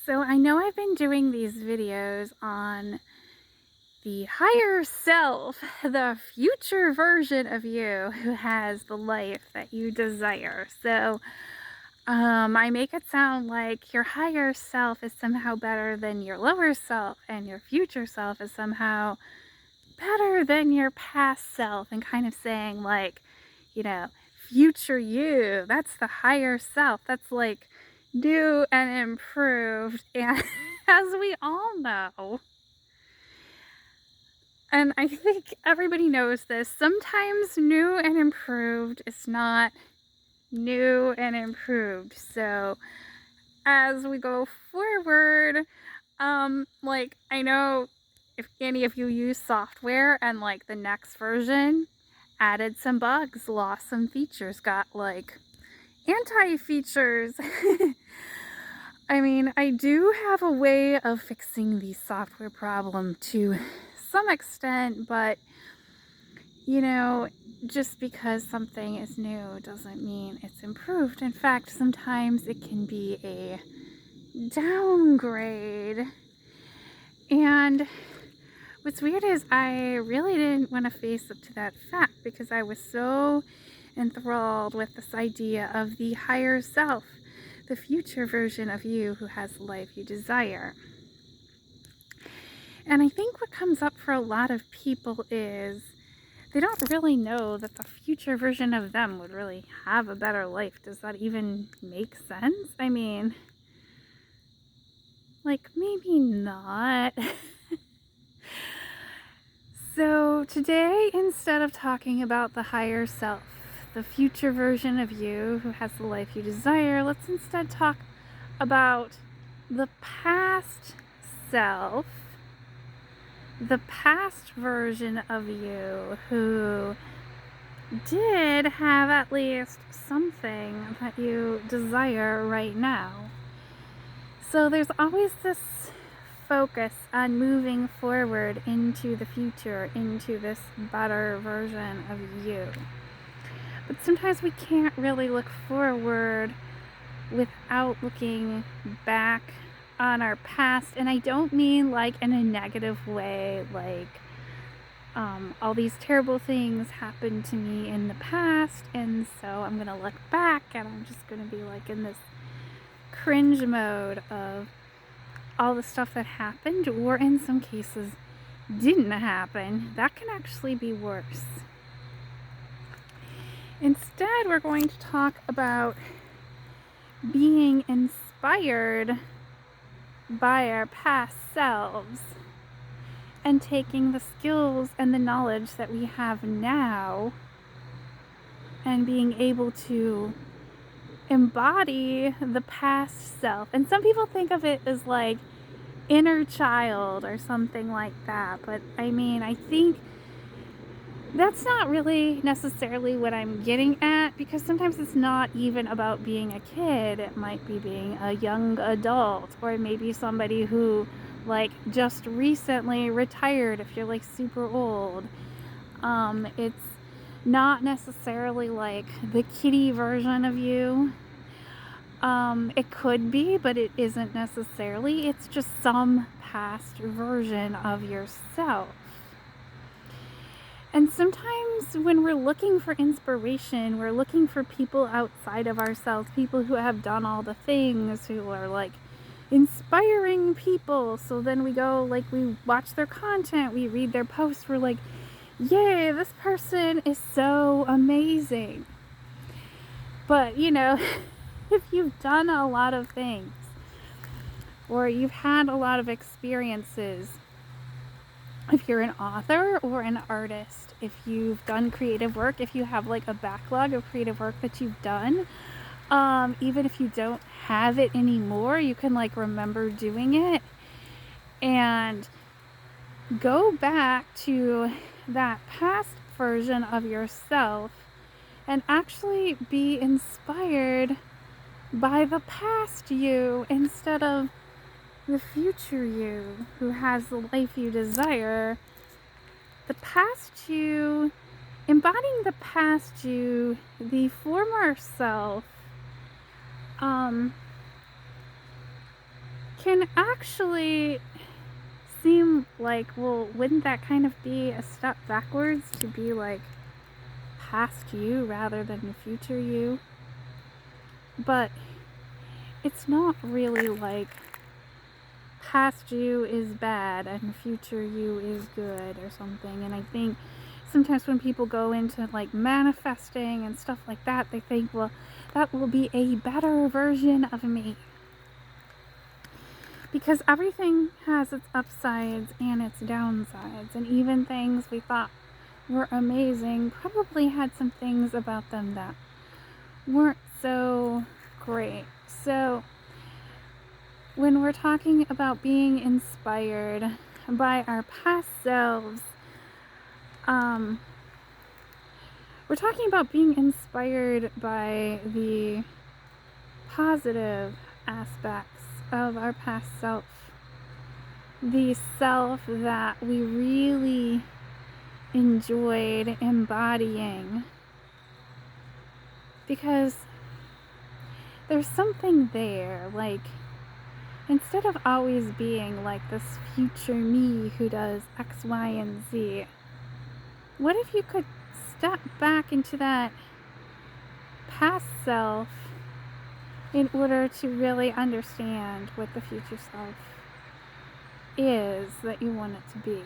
So I know I've been doing these videos on the higher self, the future version of you who has the life that you desire. I make it sound like your higher self is somehow better than your lower self, and your future self is somehow better than your past self, and kind of saying, like, you know, future you, that's the higher self. That's like new and improved. And as we all know, and I think everybody knows this, sometimes new and improved is not new and improved. So as we go forward, like, I know if any of you use software and like the next version added some bugs, lost some features, got like anti-features. I mean, I do have a way of fixing the software problem to some extent, but you know, just because something is new doesn't mean it's improved. In fact, sometimes it can be a downgrade. And what's weird is I really didn't want to face up to that fact because I was so enthralled with this idea of the higher self, the future version of you who has the life you desire. And I think what comes up for a lot of people is they don't really know that the future version of them would really have a better life. Does that even make sense? I mean, like, maybe not. So today, instead of talking about the higher self, the future version of you who has the life you desire, let's instead talk about the past self, the past version of you who did have at least something that you desire right now. So there's always this focus on moving forward into the future, into this better version of you. But sometimes we can't really look forward without looking back on our past. And I don't mean like in a negative way, like all these terrible things happened to me in the past, and so I'm gonna look back and I'm just gonna be like in this cringe mode of all the stuff that happened, or in some cases didn't happen. That can actually be worse. Instead, we're going to talk about being inspired by our past selves and taking the skills and the knowledge that we have now and being able to embody the past self. And some people think of it as like inner child or something like that, but I mean, I think that's not really necessarily what I'm getting at, because sometimes it's not even about being a kid. It might be being a young adult, or maybe somebody who like just recently retired if you're like super old. It's not necessarily like the kiddie version of you. It could be, but it isn't necessarily. It's just some past version of yourself. And sometimes when we're looking for inspiration, we're looking for people outside of ourselves, people who have done all the things, who are like inspiring people. So then we go, like, we watch their content, we read their posts, we're like, yay, this person is so amazing. But, you know, if you've done a lot of things, or you've had a lot of experiences, if you're an author or an artist, if you've done creative work, if you have like a backlog of creative work that you've done, even if you don't have it anymore, you can like remember doing it and go back to that past version of yourself and actually be inspired by the past you instead of the future you who has the life you desire. The past you, embodying the past you, the former self, can actually seem like, well, wouldn't that kind of be a step backwards to be like past you rather than the future you? But it's not really like past you is bad and future you is good or something. And I think sometimes when people go into like manifesting and stuff like that, they think, well, that will be a better version of me. Because everything has its upsides and its downsides, and even things we thought were amazing probably had some things about them that weren't so great. So when we're talking about being inspired by our past selves, we're talking about being inspired by the positive aspects of our past self, the self that we really enjoyed embodying, because there's something there. Like, instead of always being like this future me who does X, Y, and Z, what if you could step back into that past self in order to really understand what the future self is that you want it to be?